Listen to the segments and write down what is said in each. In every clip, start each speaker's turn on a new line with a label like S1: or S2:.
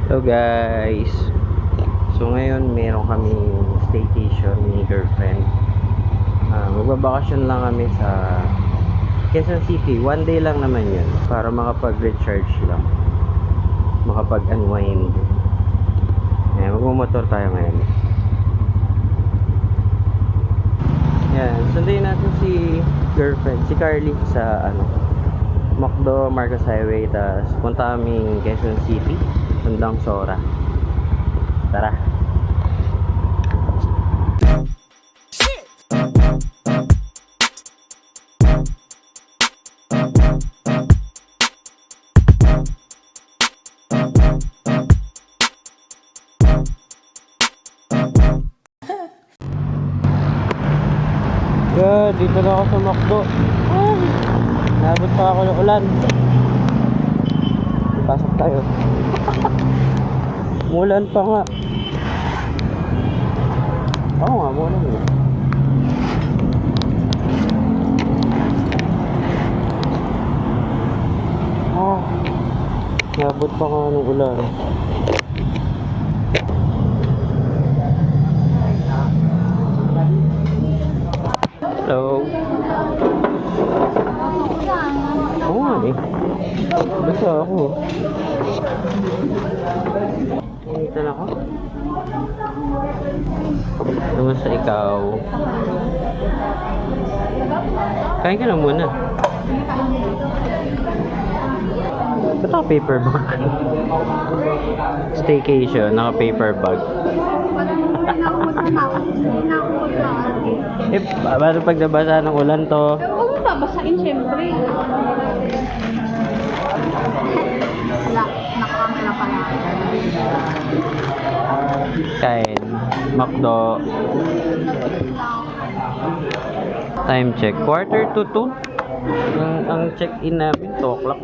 S1: Hello guys. So ngayon meron kami staycation ni girlfriend. Magbabakasyon lang kami sa Quezon City. One day lang naman yun. Para makapag-recharge lang. Makapag-unwind. Magmumotor tayo ngayon. Yan. Sundayin natin si girlfriend, si Carly sa Macdo, Marcos Highway. Tapos punta kaming Quezon City. Sundang Sora. Tara. Yeah, dito na ako sa Macdo. Nabot pa ako ng ulan. Pasok tayo. Mulan pa nga. Oo nga, mulan nga. Nabot pa nga ng ulan. Hello. Oo nga eh. Basta ako. Dito na ako. Kamusta ikaw? Kain ka na muna. Ba't ako paper bag? Staycation, naka paper bag. Paano pag nabasa ng ulan to?
S2: Huwag mo babasain syempre. Wala, nakakamera pala.
S1: Kain. Macdo. Time check. 1:45. Ang check-in namin, 2 o'clock.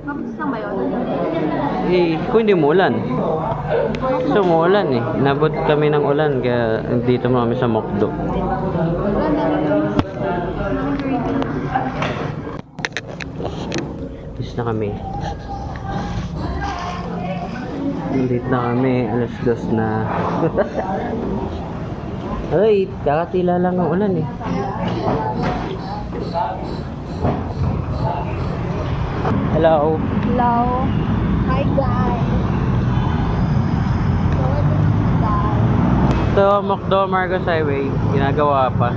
S2: Mabilis lang ba yun?
S1: Eh, kung hindi umulan. So, umulan eh. Inabot kami ng ulan, kaya dito mo kami sa Macdo. Tapos na kami. Late na kami, 2:00 na. Ay, kakatila lang ng ulan eh. Hello.
S2: Hello. Hi guys.
S1: Ito, Macdo, Marcos Highway. Ginagawa pa.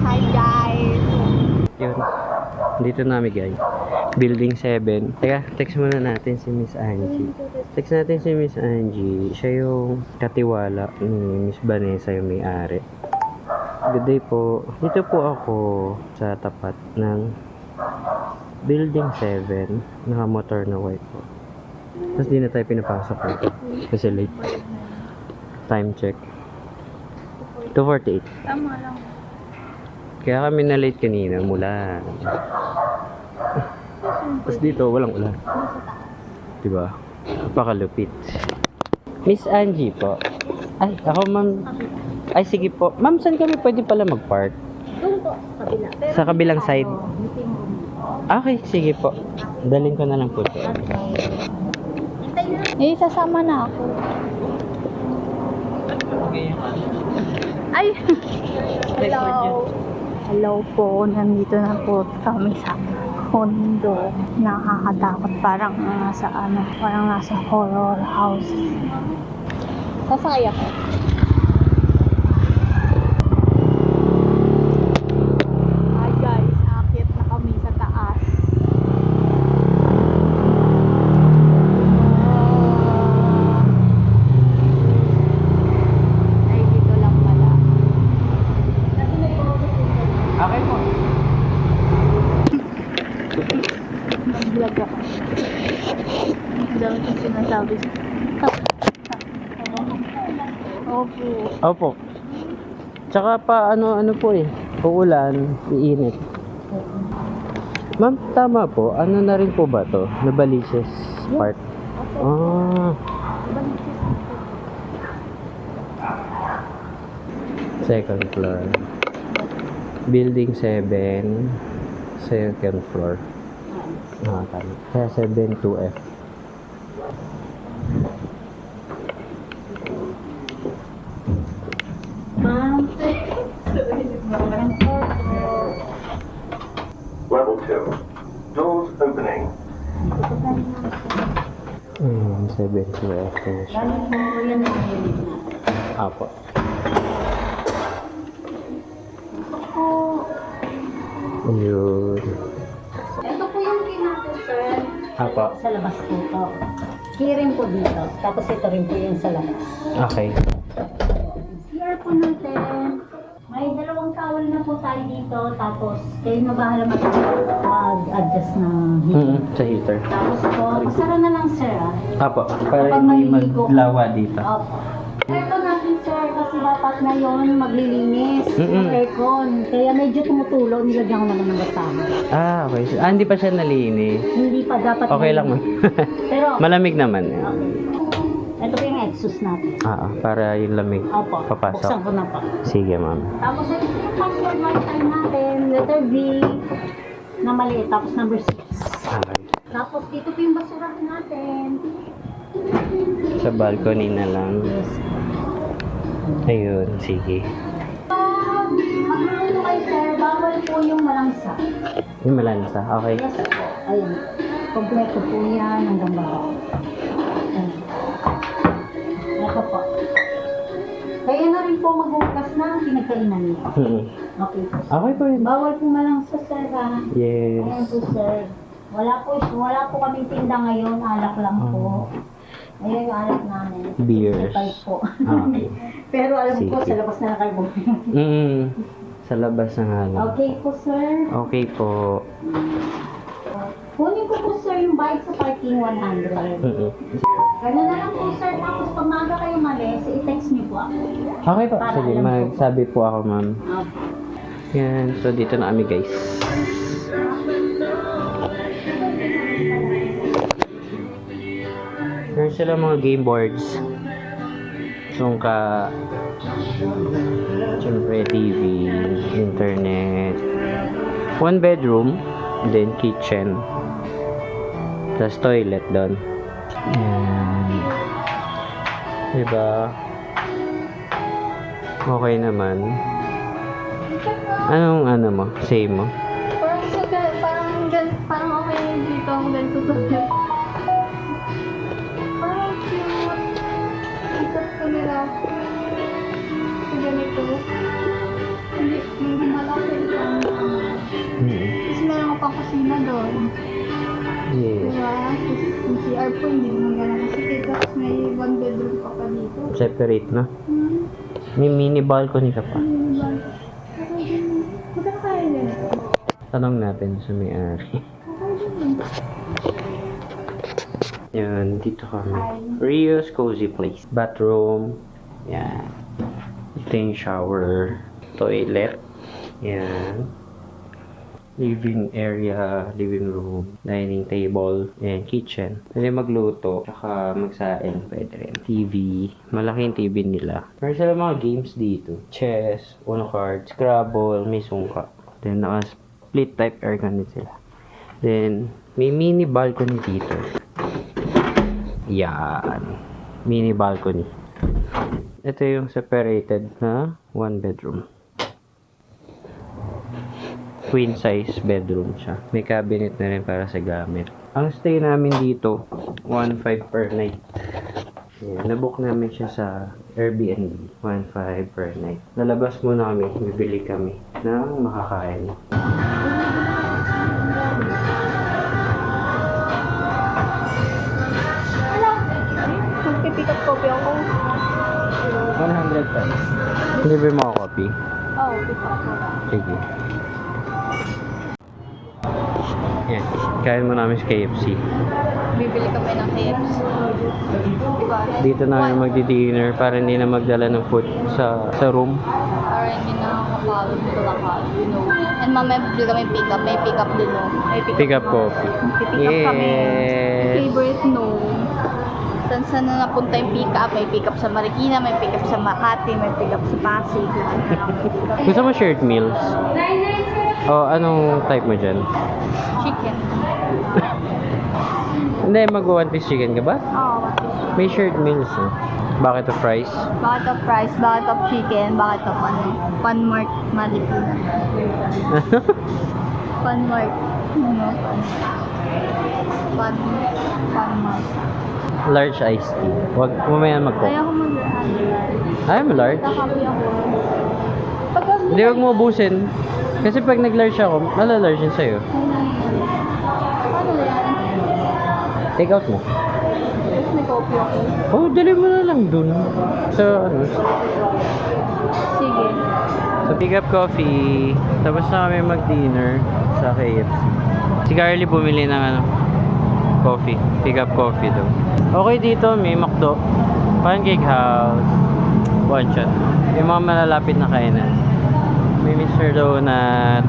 S2: Hi guys.
S1: Yun. Dito namin guys. Building 7. Teka, text muna natin si Miss Angie. Text natin si Miss Angie. Siya yung katiwala ni Miss Vanessa, yung may-ari. Good day po. Dito po ako sa tapat ng Building 7. Naka-motor na white po. Tapos di na tayo pinapasok dito. Kasi late. Time check. 2:48.
S2: Tama lang.
S1: Kaya kami na late kanina mula. Tapos dito walang ulan. Diba? Napakalupit. Miss Angie po. Ay, ako ma'am. Ay, sige po. Ma'am, saan kami pwede pala mag-park?
S2: Doon po, kabila. Pero
S1: Sa kabilang side.
S2: meeting room.
S1: Okay, sige po. Dalhin ko na lang po ito.
S2: Eh, sasama na ako. Ay! Hello! Hello po, nandito na po kami sa condo. Nakakatakot, parang nasa horror house. Sasakay ako. Hi guys, akit na kami sa taas. Ay, dito lang pala.
S1: Okay po.
S2: Mag-vlog ako. Ang dami kong sinasabi. Opo.
S1: Opo. Tsaka pa ano po eh. Uulan, iinit. Ma'am, tama po. Ano na rin po ba to? Nabalises part. Ah. Second floor. Building 7. Second floor. Tama. Kaya 72F.
S3: Level 2. Doors opening.
S1: 72F. Apo. Ayun.
S4: Ito po yung key natin, sir.
S1: Apo.
S4: Sa labas po ito. Key rin po dito. Tapos ito rin po yung sa labas.
S1: Okay.
S4: CR po natin. May dalawang towel na po tayo dito. Tapos kayo na bahala mag-adjust ng heat.
S1: Sa heater.
S4: Tapos po, masara na lang, sir.
S1: Apo. Para
S4: Kapag
S1: hindi
S4: maliligo.
S1: maglawa dito.
S4: Opo. Ito natin, sir, kasi dapat na yun maglilinis yung aircon. Kaya medyo tumutulo, nilagyan ko naman ng basahan.
S1: Okay. Hindi pa siya nalinis.
S4: Hindi pa dapat.
S1: Okay lang, ma'am.
S4: Pero,
S1: Malamig naman.
S4: ito po yung exhaust natin.
S1: Para yung lamig
S4: Opo, buksan
S1: papasok.
S4: ko na po.
S1: Sige, ma'am.
S4: Tapos ito yung password letter natin, letter V na maliit, tapos number 6.
S1: Okay.
S4: Tapos dito po yung basurahan natin.
S1: Sa balcony na lang.
S4: Yes.
S1: Ayun, sige.
S4: Magluluto kayo, sir, bawal po yung malangsa.
S1: Yung malansa. Okay.
S4: Yes po. Ayun. Kompleto po yan hanggang bawal. Ayun. Ito po. Kaya na rin po maghugas ng pinagkainan niyo. Okay po.
S1: Okay po yun.
S4: Bawal po malangsa, sir, ha?
S1: Yes.
S4: Ayan po, sir. Wala po kaming tinda ngayon, alak lang po. Ayan yung alak namin.
S1: Beers.
S4: Type po.
S1: Okay.
S4: Pero alam ko,
S1: Sige.
S4: sa labas na kayo bumili.
S1: Sa labas na nga lang.
S4: Okay po, sir.
S1: Okay po.
S4: Kunin ko po, sir, yung bayad sa parking 100. Ganun na lang po, sir. Tapos pag maaga kayo malis, i-text niyo po ako.
S1: Okay po.
S4: Para
S1: Sige,
S4: alam ko.
S1: magsabi po ako, ma'am. Yan. So, dito na kami, guys. Meron sila mga game boards. Sungka. Siyempre, TV, internet. 1 bedroom. Then, kitchen. Tapos, toilet doon. Yan. Diba? Okay naman. Anong ano mo? Same mo?
S2: Parang okay dito ang ganito to. Parang cute. Ikat ko nila. Ganito. Hindi malaki lang. Tapos meron ko pang kusina doon.
S1: Yes.
S2: Diba? Tapos yung CR po hindi naman ganun kasi tapos may 1 bedroom pa pa dito.
S1: Separate, no? May mini balcony ka pa.
S2: Diba? Magkano kaya ganito?
S1: Tanong natin sa may-ari. Yan, dito kami. Rio's Cozy Place. Bathroom. Yan. Ito yung shower. Toilet. Yan. Living area, living room, dining table, and kitchen. Pwede magluto, tsaka magsaing, pwede rin. TV, malaking TV nila. Meron sila mga games dito. Chess, Uno cards, Scrabble, may sungka. Then, naka-split type aircon din sila. Then, may mini balcony dito. Yan. Mini balcony. Ito yung separated na 1 bedroom. Queen size bedroom siya. May cabinet na rin para sa gamit. Ang stay namin dito, 1.5 per night. Ayan, nabook namin siya sa Airbnb. 1.5 per night. Lalabas muna kami, bibili kami ng makakain.
S2: Magpipick up copy ako.
S1: 100 pesos. Libre mo ako copy?
S2: Oo, pick up ko.
S1: Sige. Yan. Kain mo namin sa KFC.
S2: Bibili kami ng KFC. Diba?
S1: Dito na kami magdi-dinner para hindi na magdala ng food sa room.
S2: Para hindi na kapagod dito lakad. You know. And mamaya bibili kami pick up. May pick up din, no? May
S1: Pick up coffee.
S2: Pick up kami.
S1: Yes.
S2: Favorite, no? Saan na napunta yung pick up? May pick up sa Marikina, may pick up sa Makati, may pick up sa Pasig.
S1: Gusto mo shared meals? Oh, anong type mo dyan?
S2: Chicken.
S1: Hindi, mag-one piece chicken ka ba?
S2: Oo, what is
S1: May shared meals eh. Bucket of fries.
S2: bucket of rice, bucket of chicken, bucket of Panmark Malipina. Panmark. Panmark.
S1: Large iced tea. Huwag mamaya mag-coke.
S2: Kaya ako mag-ano.
S1: Ayaw mo large?
S2: Nakapi ako. Pagkas
S1: Hindi, huwag mo ubusin. Kasi pag nag-large ako, malalarge yun sa'yo.
S2: Ano yan?
S1: Take out mo.
S2: Tapos may coffee ako.
S1: Oh, dali mo na lang dun. So, ano?
S2: Sige.
S1: So, pick up coffee. Tapos na kami mag-dinner sa KFC. Si Carly bumili ng ano, coffee. Pick up coffee daw. Okay dito, may McDo. Pancake House. One shot. Yung mga malalapit na kainan. May Mr. Donut.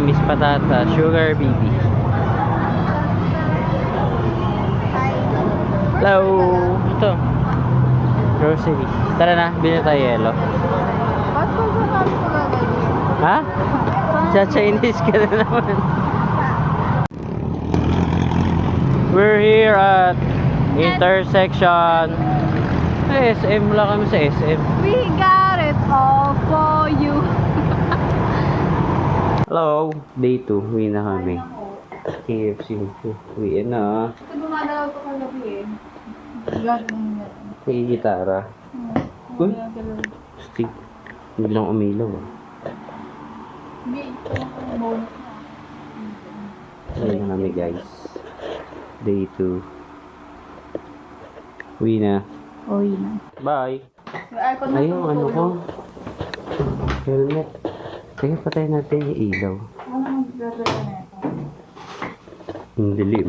S1: Miss Patata. Sugar Baby. Hello! Ito. Grocery. Tara na, bilhin tayo yelo.
S2: Ba't ko sa kami ko gagawin?
S1: Ha? Sa Chinese ka na naman. We're here at intersection. SM, wala kami sa SM.
S2: We got it all for you.
S1: Hello, day 2, uwi na kami. KFC, uwi na.
S2: Ito dumadalaw ko kagabi eh. Gagawin nga.
S1: May gitara. Uy, stick. Biglang umilaw.
S2: Hindi. Bonus na.
S1: Uwi na kami guys. Day 2. Uwi na.
S2: Uwi na.
S1: Bye.
S2: May aircon na.
S1: Ay, yung ano ko. Helmet. Teka, patayin natin yung ilaw.
S2: Ano ang gagawin na ito?
S1: Ang dilim.